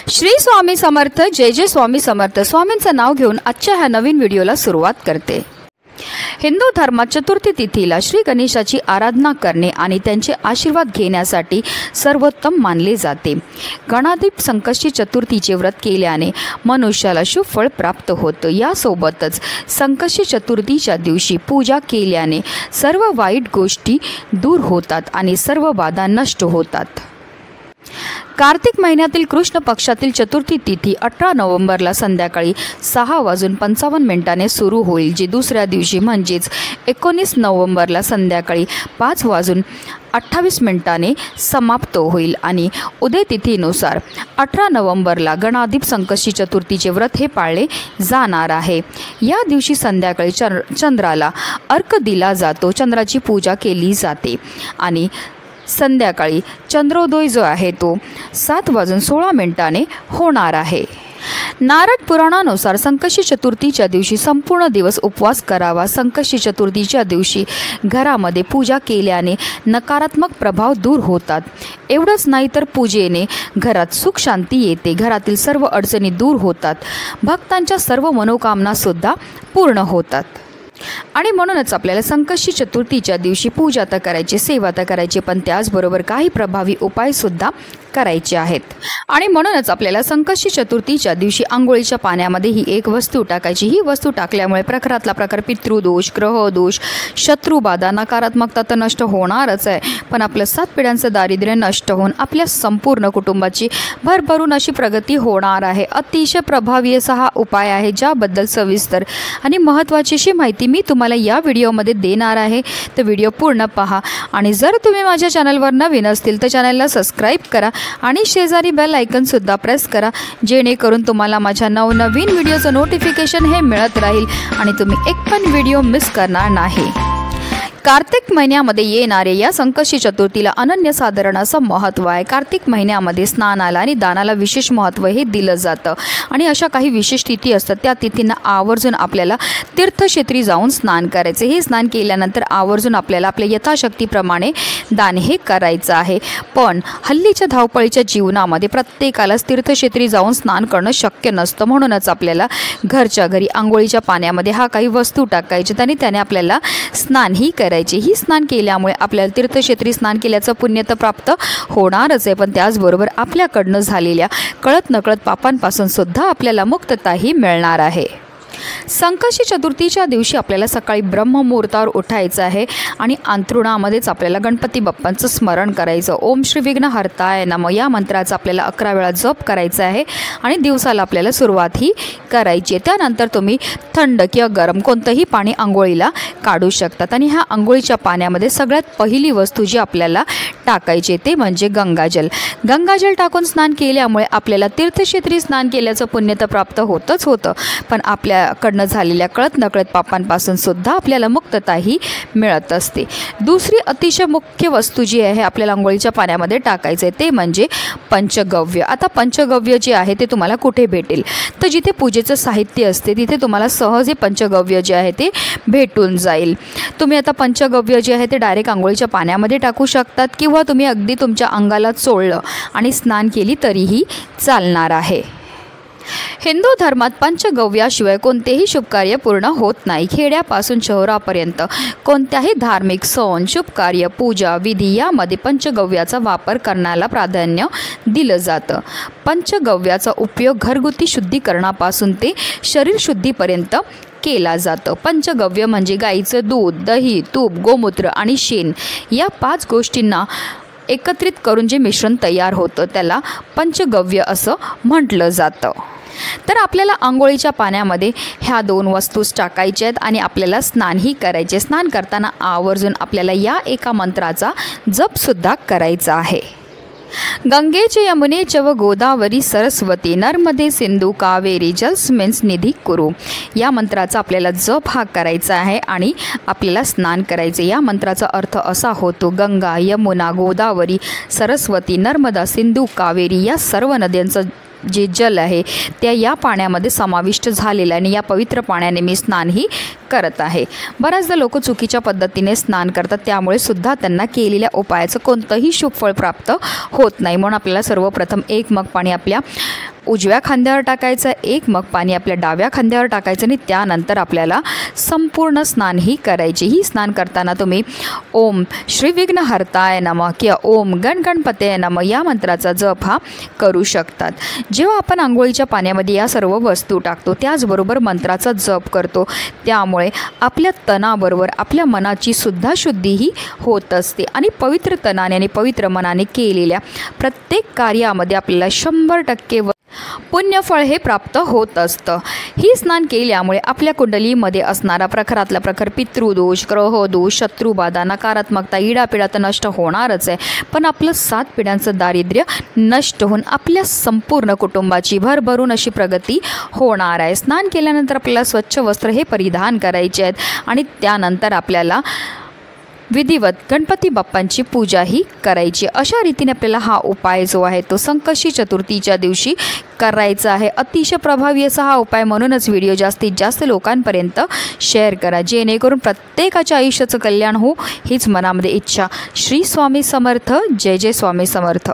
श्री स्वामी समर्थ, जय जय स्वामी समर्थ। स्वामींचं नाव घेऊन आजच्या ह्या नवीन व्हिडिओला सुरुवात करते। हिंदू धर्मात चतुर्थी तिथीला श्री गणेशाची आराधना करणे आणि त्यांचे आशीर्वाद घेण्यासाठी सर्वोत्तम मानले जाते। गणाधिप संकष्टी चतुर्थीचे व्रत केल्याने मनुष्याला शुभ फळ प्राप्त होतं। यासोबतच संकष्टी चतुर्थीच्या दिवशी पूजा केल्याने सर्व वाईट गोष्टी दूर होतात आणि सर्व बाधा नष्ट होतात। कार्तिक महिन्यातील कृष्ण पक्षातील चतुर्थी तिथी 18 नोव्हेंबरला संध्याकाळी 6:55 सुरू होईल, जी दुसऱ्या दिवशी म्हणजेच 19 नोव्हेंबरला संध्याकाळी 5:28 समाप्त होईल आणि उदय तिथीनुसार 18 नोव्हेंबरला गणाधिप संकष्टी चतुर्थीचे व्रत हे पाळले जाणार आहे। या दिवशी संध्याकाळी चंद्राला अर्घ्य दिला जातो, चंद्राची पूजा केली जाते आणि संध्याकाळी चंद्रोदय जो आहे तो 7:16 होणार आहे। नारद पुराणानुसार संकष्टी चतुर्थीच्या दिवशी संपूर्ण दिवस उपवास करावा। संकष्टी चतुर्थीच्या दिवशी घरामध्ये पूजा केल्याने नकारात्मक प्रभाव दूर होतात। एवढंच नाही तर पूजेने घरात सुख शांती येते, घरातील सर्व अडचणी दूर होतात, भक्तांच्या सर्व मनोकामना सुद्धा पूर्ण होतात। आणि म्हणूनच आपल्याला संकष्टी चतुर्थीच्या दिवशी पूजा तर करायची, सेवा तर करायची, पण त्याचबरोबर काही प्रभावी उपाय सुद्धा करायचे आहेत। आणि म्हणूनच आपल्याला संकष्टी चतुर्थीच्या दिवशी आंघोळीच्या पाण्यामध्ये ही एक वस्तू टाकायची। ही वस्तू टाकल्यामुळे प्रखरातला प्रकार पितृदोष, ग्रहदोष, शत्रुबाधा, नकारात्मकता तर नष्ट होणारच आहे, पण आपलं 7 पिढ्यांचं दारिद्र्य नष्ट होऊन आपल्या संपूर्ण कुटुंबाची भरभरून अशी प्रगती होणार आहे। अतिशय प्रभावी असा हा उपाय आहे, ज्याबद्दल सविस्तर आणि महत्त्वाची अशी माहिती मी तुम्हाला या व्हिडिओमध्ये देणार आहे। तर व्हिडिओ पूर्ण पहा आणि जर तुम्ही माझ्या चॅनलवर नवीन असतील तर चॅनलला सबस्क्राईब करा आणि शेजारी बेल आयकन सुद्धा प्रेस करा, जेणेकरून तुम्हाला माझ्या नवनवीन व्हिडिओचं नोटिफिकेशन हे मिळत राहील आणि तुम्ही एक पण व्हिडिओ मिस करणार नाही। कार्तिक महिन्यामध्ये येणारे या संकष्टी चतुर्थीला अनन्यसाधारण असं महत्त्व आहे। कार्तिक महिन्यामध्ये स्नानाला आणि दानाला विशेष महत्त्व हे दिलं जातं आणि अशा काही विशेष तिथी असतात, त्या तिथींना आवर्जून आपल्याला तीर्थक्षेत्री जाऊन स्नान करायचे। हे स्नान केल्यानंतर आवर्जून आपल्याला आपल्या यथाशक्तीप्रमाणे दान हे करायचं आहे। पण हल्लीच्या धावपळीच्या जीवनामध्ये प्रत्येकालाच तीर्थक्षेत्री जाऊन स्नान करणं शक्य नसतं, म्हणूनच आपल्याला घरच्या घरी आंघोळीच्या पाण्यामध्ये हा काही वस्तू टाकायच्या आणि त्याने आपल्याला स्नान ही करायचे। ही स्नान केल्यामुळे आपल्याला तीर्थक्षेत्री स्नान केल्याचं पुण्य तर प्राप्त होणारच आहे, पण त्याचबरोबर आपल्याकडनं झालेल्या कळत नकळत पापांपासून सुद्धा आपल्याला मुक्तताही मिळणार आहे। संकष्टी चतुर्थीच्या दिवशी आपल्याला सकाळी ब्रह्ममुहूर्तावर उठायचं आहे आणि अंथरुणामध्येच आपल्याला गणपती बाप्पांचं स्मरण करायचं। ओम श्री विघ्नहर्ताय नमः या मंत्राचा आपल्याला 11 वेळा जप करायचा आहे आणि दिवसाला आपल्याला सुरुवात ही करायची आहे। त्यानंतर तुम्ही थंड किंवा गरम कोणतंही पाणी आंघोळीला काढू शकतात आणि ह्या आंघोळीच्या पाण्यामध्ये सगळ्यात पहिली वस्तू जी आपल्याला टाकायची ते म्हणजे गंगाजल। गंगाजल टाकून स्नान केल्यामुळे आपल्याला तीर्थक्षेत्री स्नान केल्याचं पुण्य तर प्राप्त होतच होतं, पण आपल्याकडनं झालेल्या कळत नकळत पापांपासून सुद्धा आपल्याला मुक्तताही मिळत असते। दुसरी अतिशय मुख्य वस्तू जी आहे आपल्याला आंघोळीच्या पाण्यामध्ये टाकायचं आहे ते म्हणजे पंचगव्य। आता पंचगव्य जे आहे ते तुम्हाला कुठे भेटेल, तर जिथे पूजेचं साहित्य असते तिथे तुम्हाला सहज हे पंचगव्य जे आहे ते भेटून जाईल। तुम्ही आता पंचगव्य जे आहे ते डायरेक्ट आंघोळीच्या पाण्यामध्ये टाकू शकतात किंवा तुम्ही अगदी तुमच्या अंगाला चोळलं आणि स्नान केली तरीही चालणार आहे। हिंदू धर्मात पंचगव्याशिवाय कोणतेही शुभकार्य पूर्ण होत नाही। खेड्यापासून शहरापर्यंत कोणत्याही धार्मिक सण, शुभकार्य, पूजा, विधी यामध्ये पंचगव्याचा वापर करण्याला प्राधान्य दिलं जातं। पंचगव्याचा उपयोग घरगुती शुद्धीकरणापासून ते शरीर शुद्धीपर्यंत केला जातं। पंचगव्य म्हणजे गाईचं दूध, दही, तूप, गोमूत्र आणि शेण या 5 गोष्टींना एकत्रित करून जे मिश्रण तयार होतं त्याला पंचगव्य असं म्हटलं जातं। तर आपल्याला आंघोळीच्या पाण्यामध्ये ह्या 2 वस्तूच टाकायच्या आहेत आणि आपल्याला स्नानही करायचे। स्नान करताना आवर्जून आपल्याला या एका मंत्राचा जपसुद्धा करायचा आहे। गंगेच यमुनेच व गोदावरी सरस्वती नर्मदे सिंधू कावेरी जलस्मिन्स निधी कुरु या मंत्राचा आपल्याला जप हा करायचा आहे आणि आपल्याला स्नान करायचे। या मंत्राचा अर्थ असा होतो, गंगा, यमुना, गोदावरी, सरस्वती, नर्मदा, सिंधू, कावेरी या सर्व नद्यांचं जे जल आहे त्या या पाण्यामध्ये समाविष्ट झालेलं आहे आणि या पवित्र पाण्याने मी स्नानही करत आहे। बऱ्याचदा लोक चुकीच्या पद्धतीने स्नान करतात, त्यामुळे सुद्धा त्यांना केलेल्या उपायाचं कोणतंही शुभ फळ प्राप्त होत नाही। म्हणून आपल्याला सर्वप्रथम 1 मग पाणी आपल्या उजव्या खांद्यावर टाकायचं, 1 मग पाणी आपल्या डाव्या खांद्यावर टाकायचं आणि त्यानंतर आपल्याला संपूर्ण स्नानही करायचे. ही स्नान करताना तुम्ही ओम श्री विघ्नहर्ताय नमः किंवा ओम गणगणपतये नमः या मंत्राचा जप हा करू शकतात. जेव्हा आपण आंघोळीच्या पाण्यामध्ये या सर्व वस्तू टाकतो त्याचबरोबर मंत्राचा जप करतो, त्यामुळे आपल्या तनाबरोबर आपल्या मनाची सुद्धा शुद्धीही होत असते आणि पवित्र तनाने आणि पवित्र मनाने केलेल्या प्रत्येक कार्यामध्ये आपल्याला 100% पुण्यफळ हे प्राप्त होत असतं. ही स्नान केल्यामुळे आपल्या कुंडलीमध्ये असणारा प्रखरातला प्रखर पितृदोष, ग्रहदोष, शत्रुबाधा, नकारात्मकता, इडापिडा तर नष्ट होणारच आहे, पण आपलं 7 पिढ्यांचं दारिद्र्य नष्ट होऊन आपल्या संपूर्ण कुटुंबाची भरभरून अशी प्रगती होणार आहे. स्नान केल्यानंतर आपल्याला स्वच्छ वस्त्र हे परिधान करायचे आहेत आणि त्यानंतर आपल्याला विधिवत गणपती बाप्पांची पूजाही करायची. अशा रीतीने आपल्याला हा उपाय जो आहे तो संकष्टी चतुर्थीच्या दिवशी करायचा आहे. अतिशय प्रभावी असा हा उपाय, म्हणूनच व्हिडिओ जास्तीत जास्त लोकांपर्यंत शेअर करा, जेणेकरून प्रत्येकाच्या आयुष्याचं कल्याण हो हीच मनामध्ये इच्छा. श्री स्वामी समर्थ. जय जय स्वामी समर्थ.